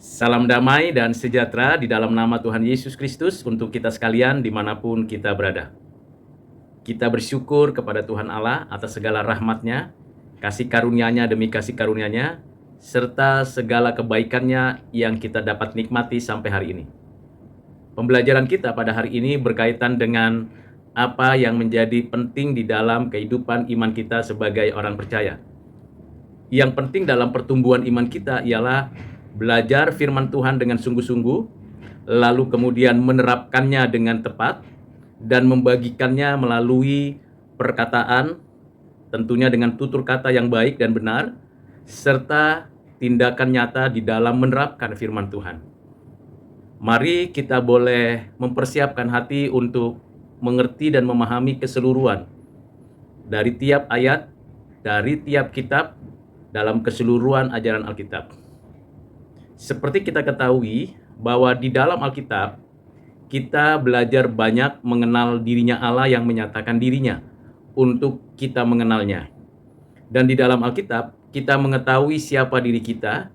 Salam damai dan sejahtera di dalam nama Tuhan Yesus Kristus untuk kita sekalian dimanapun kita berada. Kita bersyukur kepada Tuhan Allah atas segala rahmat-Nya, kasih karunia-Nya demi kasih karunia-Nya, serta segala kebaikan-Nya yang kita dapat nikmati sampai hari ini. Pembelajaran kita pada hari ini berkaitan dengan apa yang menjadi penting di dalam kehidupan iman kita sebagai orang percaya. Yang penting dalam pertumbuhan iman kita ialah belajar firman Tuhan dengan sungguh-sungguh, lalu kemudian menerapkannya dengan tepat, dan membagikannya melalui perkataan, tentunya dengan tutur kata yang baik dan benar, serta tindakan nyata di dalam menerapkan firman Tuhan. Mari kita boleh mempersiapkan hati untuk mengerti dan memahami keseluruhan dari tiap ayat, dari tiap kitab, dalam keseluruhan ajaran Alkitab. Seperti kita ketahui bahwa di dalam Alkitab, kita belajar banyak mengenal dirinya Allah yang menyatakan dirinya untuk kita mengenalnya. Dan di dalam Alkitab, kita mengetahui siapa diri kita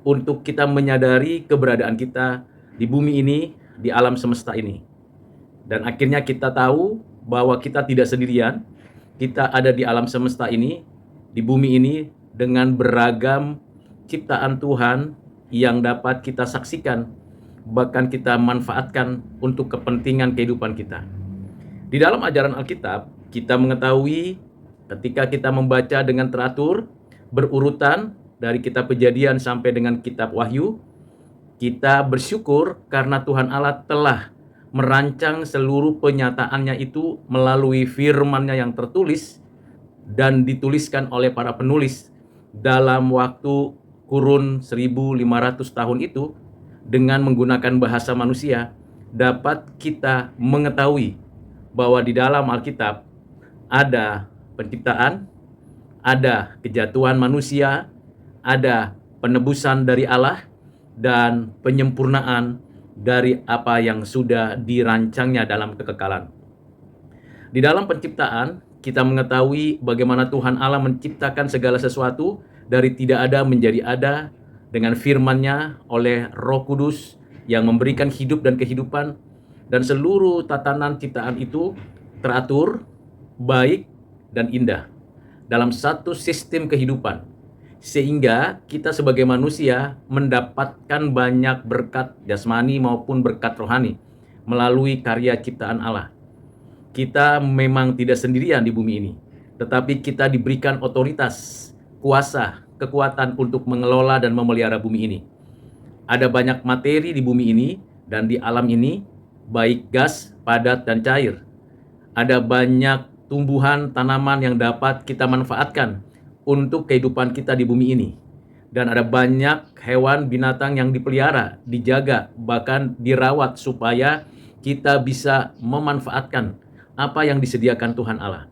untuk kita menyadari keberadaan kita di bumi ini, di alam semesta ini. Dan akhirnya kita tahu bahwa kita tidak sendirian, kita ada di alam semesta ini, di bumi ini, dengan beragam ciptaan Tuhan yang dapat kita saksikan, bahkan kita manfaatkan untuk kepentingan kehidupan kita. Di dalam ajaran Alkitab, kita mengetahui ketika kita membaca dengan teratur, berurutan dari kitab Kejadian sampai dengan kitab Wahyu, kita bersyukur karena Tuhan Allah telah merancang seluruh penyataannya itu melalui firman-Nya yang tertulis dan dituliskan oleh para penulis dalam waktu kurun 1500 tahun itu. Dengan menggunakan bahasa manusia, dapat kita mengetahui bahwa di dalam Alkitab ada penciptaan, ada kejatuhan manusia, ada penebusan dari Allah, dan penyempurnaan dari apa yang sudah dirancangnya dalam kekekalan. Di dalam penciptaan, kita mengetahui bagaimana Tuhan Allah menciptakan segala sesuatu dari tidak ada menjadi ada dengan firman-Nya oleh Roh Kudus yang memberikan hidup dan kehidupan, dan seluruh tatanan ciptaan itu teratur, baik, dan indah dalam satu sistem kehidupan, sehingga kita sebagai manusia mendapatkan banyak berkat jasmani maupun berkat rohani melalui karya ciptaan Allah. Kita memang tidak sendirian di bumi ini, tetapi kita diberikan otoritas, kuasa, kekuatan untuk mengelola dan memelihara bumi ini. Ada banyak materi di bumi ini dan di alam ini, baik gas, padat, dan cair. Ada banyak tumbuhan, tanaman yang dapat kita manfaatkan untuk kehidupan kita di bumi ini. Dan ada banyak hewan, binatang yang dipelihara, dijaga, bahkan dirawat supaya kita bisa memanfaatkan apa yang disediakan Tuhan Allah.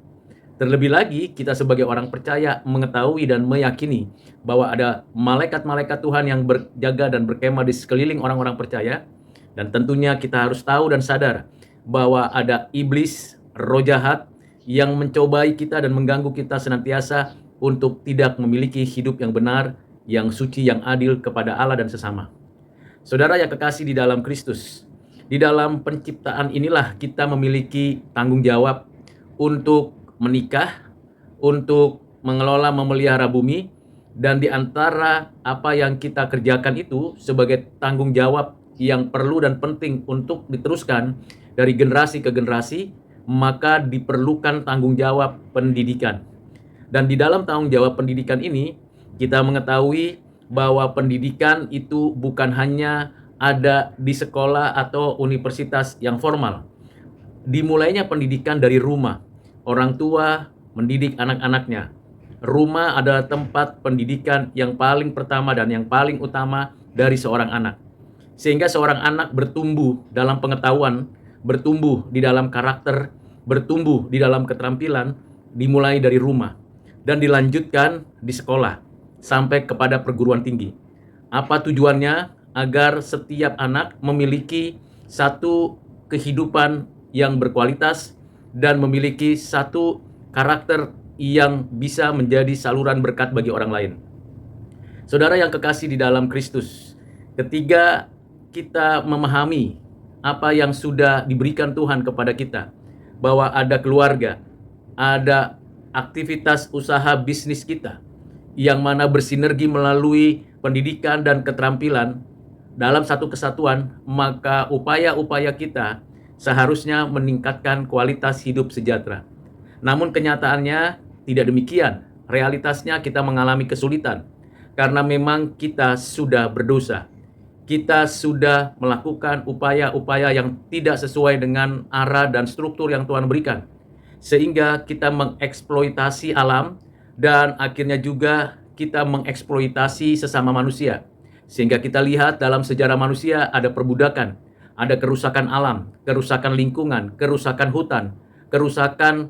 Terlebih lagi, kita sebagai orang percaya mengetahui dan meyakini bahwa ada malaikat-malaikat Tuhan yang berjaga dan berkemah di sekeliling orang-orang percaya. Dan tentunya kita harus tahu dan sadar bahwa ada iblis, roh jahat, yang mencobai kita dan mengganggu kita senantiasa untuk tidak memiliki hidup yang benar, yang suci, yang adil kepada Allah dan sesama. Saudara yang kekasih di dalam Kristus, di dalam penciptaan inilah kita memiliki tanggung jawab untuk menikah, untuk mengelola memelihara bumi, dan di antara apa yang kita kerjakan itu sebagai tanggung jawab yang perlu dan penting untuk diteruskan dari generasi ke generasi, maka diperlukan tanggung jawab pendidikan. Dan di dalam tanggung jawab pendidikan ini, kita mengetahui bahwa pendidikan itu bukan hanya ada di sekolah atau universitas yang formal. Dimulainya pendidikan dari rumah. Orang tua mendidik anak-anaknya. Rumah adalah tempat pendidikan yang paling pertama dan yang paling utama dari seorang anak. Sehingga seorang anak bertumbuh dalam pengetahuan, bertumbuh di dalam karakter, bertumbuh di dalam keterampilan, dimulai dari rumah dan dilanjutkan di sekolah sampai kepada perguruan tinggi. Apa tujuannya? Agar setiap anak memiliki satu kehidupan yang berkualitas dan memiliki satu karakter yang bisa menjadi saluran berkat bagi orang lain. Saudara yang kekasih di dalam Kristus, Ketiga, kita memahami apa yang sudah diberikan Tuhan kepada kita, bahwa ada keluarga, ada aktivitas usaha bisnis kita, yang mana bersinergi melalui pendidikan dan keterampilan dalam satu kesatuan, maka upaya-upaya kita seharusnya meningkatkan kualitas hidup sejahtera. Namun kenyataannya tidak demikian. Realitasnya kita mengalami kesulitan, karena memang kita sudah berdosa. Kita sudah melakukan upaya-upaya yang tidak sesuai dengan arah dan struktur yang Tuhan berikan. Sehingga kita mengeksploitasi alam dan akhirnya juga kita mengeksploitasi sesama manusia. Sehingga kita lihat dalam sejarah manusia ada perbudakan, ada kerusakan alam, kerusakan lingkungan, kerusakan hutan, kerusakan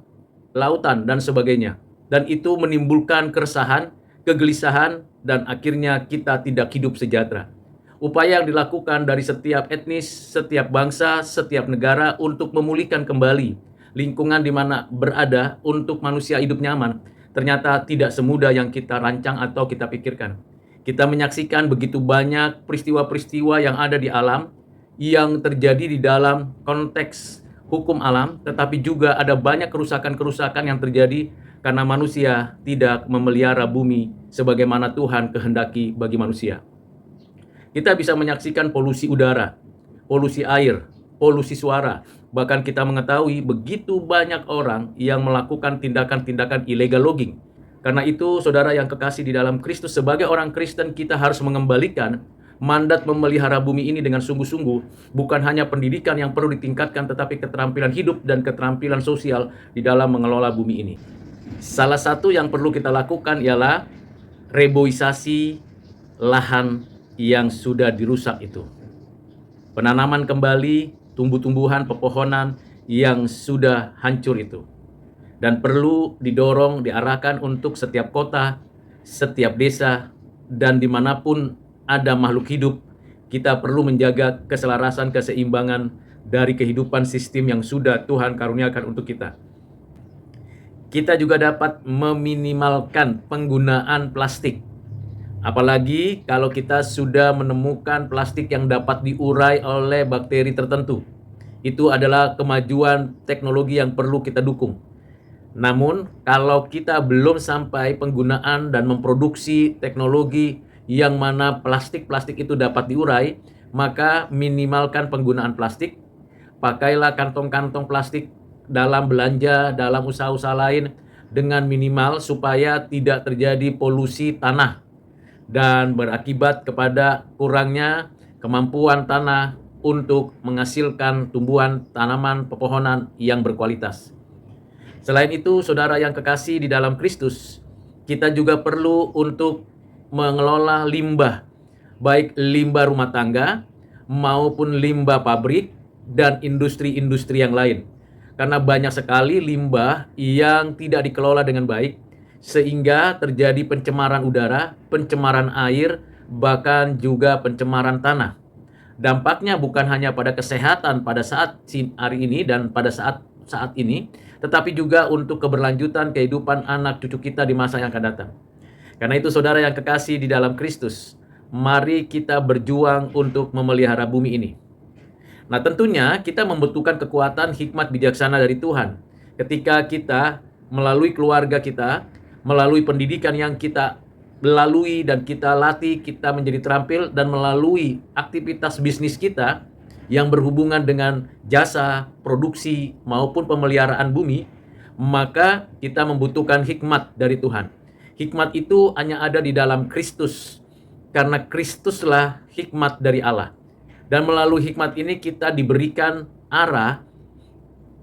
lautan, dan sebagainya. Dan itu menimbulkan keresahan, kegelisahan, dan akhirnya kita tidak hidup sejahtera. Upaya yang dilakukan dari setiap etnis, setiap bangsa, setiap negara untuk memulihkan kembali lingkungan di mana berada untuk manusia hidup nyaman, ternyata tidak semudah yang kita rancang atau kita pikirkan. Kita menyaksikan begitu banyak peristiwa-peristiwa yang ada di alam, yang terjadi di dalam konteks hukum alam, tetapi juga ada banyak kerusakan-kerusakan yang terjadi karena manusia tidak memelihara bumi sebagaimana Tuhan kehendaki bagi manusia. Kita bisa menyaksikan polusi udara, polusi air, polusi suara. Bahkan kita mengetahui begitu banyak orang yang melakukan tindakan-tindakan illegal logging. Karena itu, saudara yang kekasih di dalam Kristus, sebagai orang Kristen kita harus mengembalikan mandat memelihara bumi ini dengan sungguh-sungguh. Bukan hanya pendidikan yang perlu ditingkatkan, tetapi keterampilan hidup dan keterampilan sosial di dalam mengelola bumi ini. Salah satu yang perlu kita lakukan ialah reboisasi lahan yang sudah dirusak itu. Penanaman kembali tumbuh-tumbuhan, pepohonan yang sudah hancur itu. Dan perlu didorong, diarahkan untuk setiap kota, setiap desa, dan dimanapun ada makhluk hidup, kita perlu menjaga keselarasan, keseimbangan dari kehidupan sistem yang sudah Tuhan karuniakan untuk kita. Kita juga dapat meminimalkan penggunaan plastik. Apalagi kalau kita sudah menemukan plastik yang dapat diurai oleh bakteri tertentu. Itu adalah kemajuan teknologi yang perlu kita dukung. Namun, kalau kita belum sampai penggunaan dan memproduksi teknologi yang mana plastik-plastik itu dapat diurai, maka minimalkan penggunaan plastik. Pakailah kantong-kantong plastik dalam belanja, dalam usaha-usaha lain dengan minimal supaya tidak terjadi polusi tanah dan berakibat kepada kurangnya kemampuan tanah untuk menghasilkan tumbuhan, tanaman, pepohonan yang berkualitas. Selain itu, saudara yang kekasih di dalam Kristus, kita juga perlu untuk mengelola limbah, baik limbah rumah tangga maupun limbah pabrik dan industri-industri yang lain. Karena banyak sekali limbah yang tidak dikelola dengan baik, sehingga terjadi pencemaran udara, pencemaran air, bahkan juga pencemaran tanah. Dampaknya bukan hanya pada kesehatan pada saat hari ini dan pada saat ini, tetapi juga untuk keberlanjutan kehidupan anak cucu kita di masa yang akan datang. Karena itu, saudara yang kekasih di dalam Kristus, mari kita berjuang untuk memelihara bumi ini. Nah, tentunya kita membutuhkan kekuatan hikmat bijaksana dari Tuhan. Ketika kita melalui keluarga kita, melalui pendidikan yang kita lalui dan kita latih, kita menjadi terampil, dan melalui aktivitas bisnis kita yang berhubungan dengan jasa, produksi, maupun pemeliharaan bumi, maka kita membutuhkan hikmat dari Tuhan. Hikmat itu hanya ada di dalam Kristus, karena Kristuslah hikmat dari Allah. Dan melalui hikmat ini kita diberikan arah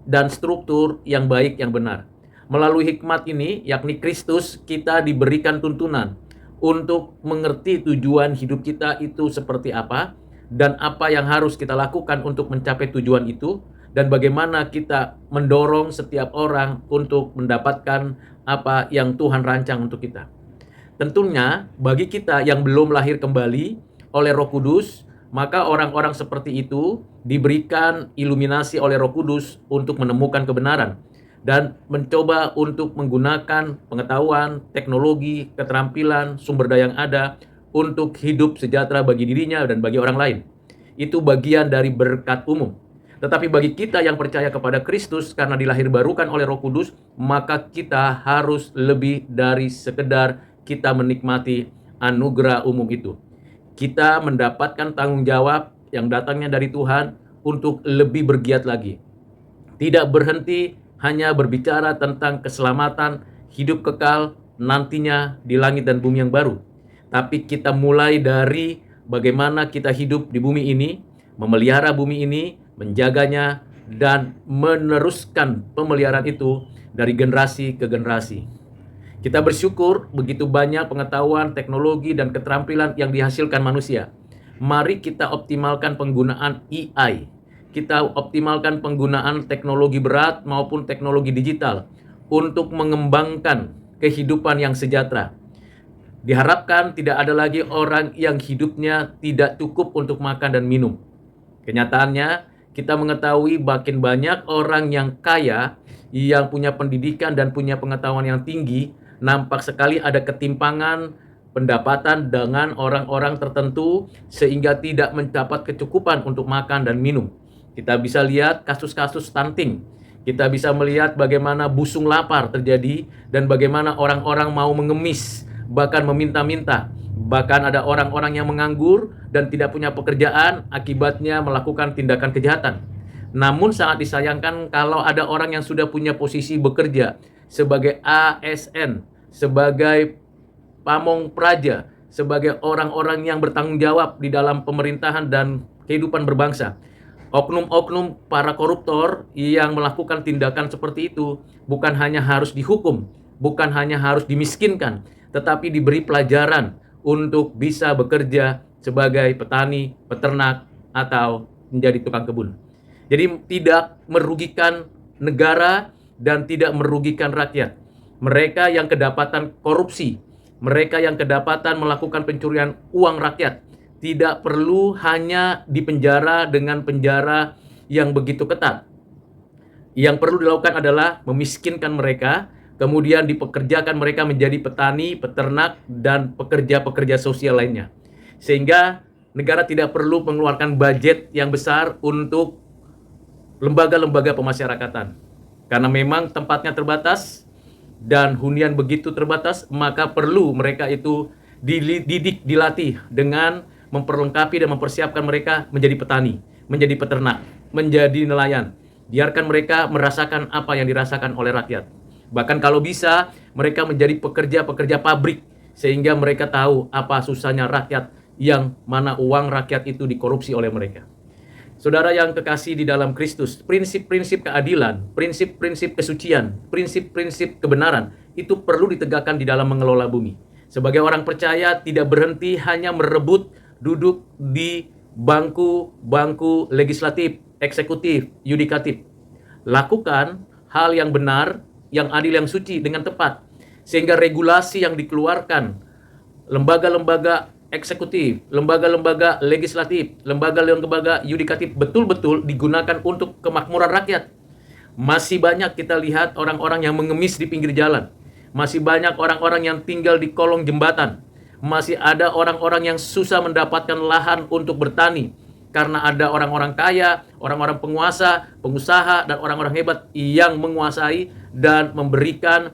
dan struktur yang baik, yang benar. Melalui hikmat ini, yakni Kristus, kita diberikan tuntunan untuk mengerti tujuan hidup kita itu seperti apa, dan apa yang harus kita lakukan untuk mencapai tujuan itu, dan bagaimana kita mendorong setiap orang untuk mendapatkan apa yang Tuhan rancang untuk kita. Tentunya, bagi kita yang belum lahir kembali oleh Roh Kudus, maka orang-orang seperti itu diberikan iluminasi oleh Roh Kudus untuk menemukan kebenaran dan mencoba untuk menggunakan pengetahuan, teknologi, keterampilan, sumber daya yang ada untuk hidup sejahtera bagi dirinya dan bagi orang lain. Itu bagian dari berkat umum. Tetapi bagi kita yang percaya kepada Kristus karena dilahirbarukan oleh Roh Kudus, maka kita harus lebih dari sekedar kita menikmati anugerah umum itu. Kita mendapatkan tanggung jawab yang datangnya dari Tuhan untuk lebih bergiat lagi. Tidak berhenti hanya berbicara tentang keselamatan, hidup kekal nantinya di langit dan bumi yang baru. Tapi kita mulai dari bagaimana kita hidup di bumi ini, memelihara bumi ini, menjaganya, dan meneruskan pemeliharaan itu dari generasi ke generasi. Kita bersyukur begitu banyak pengetahuan, teknologi, dan keterampilan yang dihasilkan manusia. Mari kita optimalkan penggunaan AI. Kita optimalkan penggunaan teknologi berat maupun teknologi digital untuk mengembangkan kehidupan yang sejahtera. Diharapkan tidak ada lagi orang yang hidupnya tidak cukup untuk makan dan minum. Kenyataannya, kita mengetahui makin banyak orang yang kaya, yang punya pendidikan dan punya pengetahuan yang tinggi, nampak sekali ada ketimpangan pendapatan dengan orang-orang tertentu sehingga tidak mendapat kecukupan untuk makan dan minum. Kita bisa lihat kasus-kasus stunting. Kita bisa melihat bagaimana busung lapar terjadi dan bagaimana orang-orang mau mengemis, bahkan meminta-minta. Bahkan ada orang-orang yang menganggur dan tidak punya pekerjaan, akibatnya melakukan tindakan kejahatan. Namun sangat disayangkan kalau ada orang yang sudah punya posisi bekerja sebagai ASN, sebagai pamong praja, sebagai orang-orang yang bertanggung jawab di dalam pemerintahan dan kehidupan berbangsa. Oknum-oknum para koruptor yang melakukan tindakan seperti itu bukan hanya harus dihukum, bukan hanya harus dimiskinkan, tetapi diberi pelajaran untuk bisa bekerja sebagai petani, peternak, atau menjadi tukang kebun. Jadi tidak merugikan negara dan tidak merugikan rakyat. Mereka yang kedapatan korupsi, mereka yang kedapatan melakukan pencurian uang rakyat, tidak perlu hanya dipenjara dengan penjara yang begitu ketat. Yang perlu dilakukan adalah memiskinkan mereka, kemudian dipekerjakan mereka menjadi petani, peternak, dan pekerja-pekerja sosial lainnya. Sehingga negara tidak perlu mengeluarkan budget yang besar untuk lembaga-lembaga pemasyarakatan. Karena memang tempatnya terbatas dan hunian begitu terbatas, maka perlu mereka itu dididik, dilatih dengan memperlengkapi dan mempersiapkan mereka menjadi petani, menjadi peternak, menjadi nelayan. Biarkan mereka merasakan apa yang dirasakan oleh rakyat. Bahkan kalau bisa, mereka menjadi pekerja-pekerja pabrik, sehingga mereka tahu apa susahnya rakyat yang mana uang rakyat itu dikorupsi oleh mereka. Saudara yang kekasih di dalam Kristus, prinsip-prinsip keadilan, prinsip-prinsip kesucian, prinsip-prinsip kebenaran, itu perlu ditegakkan di dalam mengelola bumi. Sebagai orang percaya, tidak berhenti hanya merebut duduk di bangku legislatif, eksekutif, yudikatif. Lakukan hal yang benar, yang adil, yang suci dengan tepat. Sehingga regulasi yang dikeluarkan, lembaga-lembaga eksekutif, lembaga-lembaga legislatif, lembaga-lembaga yudikatif betul-betul digunakan untuk kemakmuran rakyat. Masih banyak kita lihat orang-orang yang mengemis di pinggir jalan. Masih banyak orang-orang yang tinggal di kolong jembatan. Masih ada orang-orang yang susah mendapatkan lahan untuk bertani. Karena ada orang-orang kaya, orang-orang penguasa, pengusaha, dan orang-orang hebat yang menguasai dan memberikan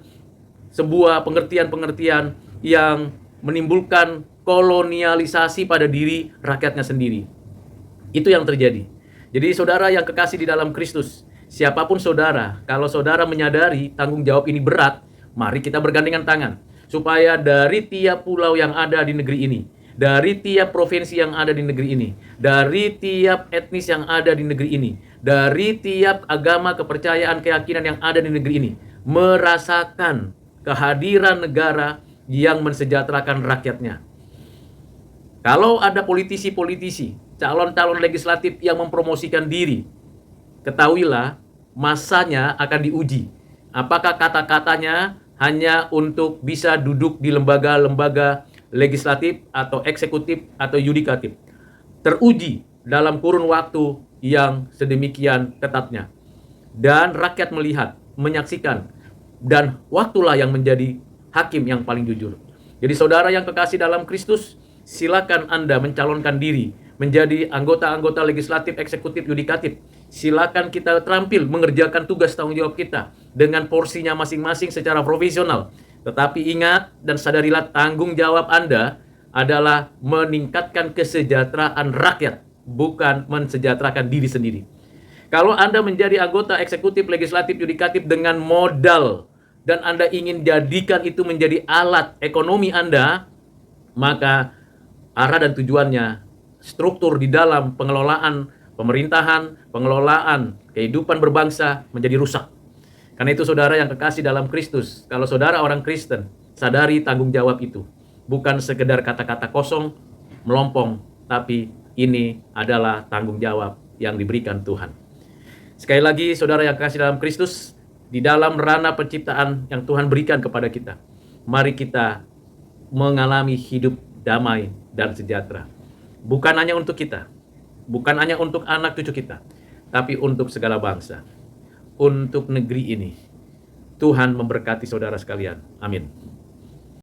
sebuah pengertian-pengertian yang menimbulkan kolonialisasi pada diri rakyatnya sendiri. Itu yang terjadi. Jadi saudara yang kekasih di dalam Kristus, siapapun saudara, kalau saudara menyadari tanggung jawab ini berat, mari kita bergandengan tangan. Supaya dari tiap pulau yang ada di negeri ini, dari tiap provinsi yang ada di negeri ini, dari tiap etnis yang ada di negeri ini, dari tiap agama, kepercayaan, keyakinan yang ada di negeri ini, merasakan kehadiran negara yang mensejahterakan rakyatnya. Kalau ada politisi-politisi, calon-calon legislatif yang mempromosikan diri, ketahuilah masanya akan diuji. Apakah kata-katanya hanya untuk bisa duduk di lembaga-lembaga legislatif atau eksekutif atau yudikatif. Teruji dalam kurun waktu yang sedemikian ketatnya. Dan rakyat melihat, menyaksikan, dan waktulah yang menjadi hakim yang paling jujur. Jadi saudara yang kekasih dalam Kristus, silakan Anda mencalonkan diri menjadi anggota-anggota legislatif, eksekutif, yudikatif. Silakan kita terampil mengerjakan tugas tanggung jawab kita dengan porsinya masing-masing secara profesional. Tetapi ingat dan sadarilah tanggung jawab Anda adalah meningkatkan kesejahteraan rakyat, bukan mensejahterakan diri sendiri. Kalau Anda menjadi anggota eksekutif, legislatif, yudikatif dengan modal dan Anda ingin jadikan itu menjadi alat ekonomi Anda, maka arah dan tujuannya, struktur di dalam pengelolaan pemerintahan, pengelolaan kehidupan berbangsa menjadi rusak. Karena itu saudara yang kekasih dalam Kristus, kalau saudara orang Kristen, sadari tanggung jawab itu. Bukan sekedar kata-kata kosong, melompong, tapi ini adalah tanggung jawab yang diberikan Tuhan. Sekali lagi saudara yang kekasih dalam Kristus, di dalam ranah penciptaan yang Tuhan berikan kepada kita, mari kita mengalami hidup damai dan sejahtera. Bukan hanya untuk kita, bukan hanya untuk anak cucu kita, tapi untuk segala bangsa, untuk negeri ini. Tuhan memberkati saudara sekalian. Amin.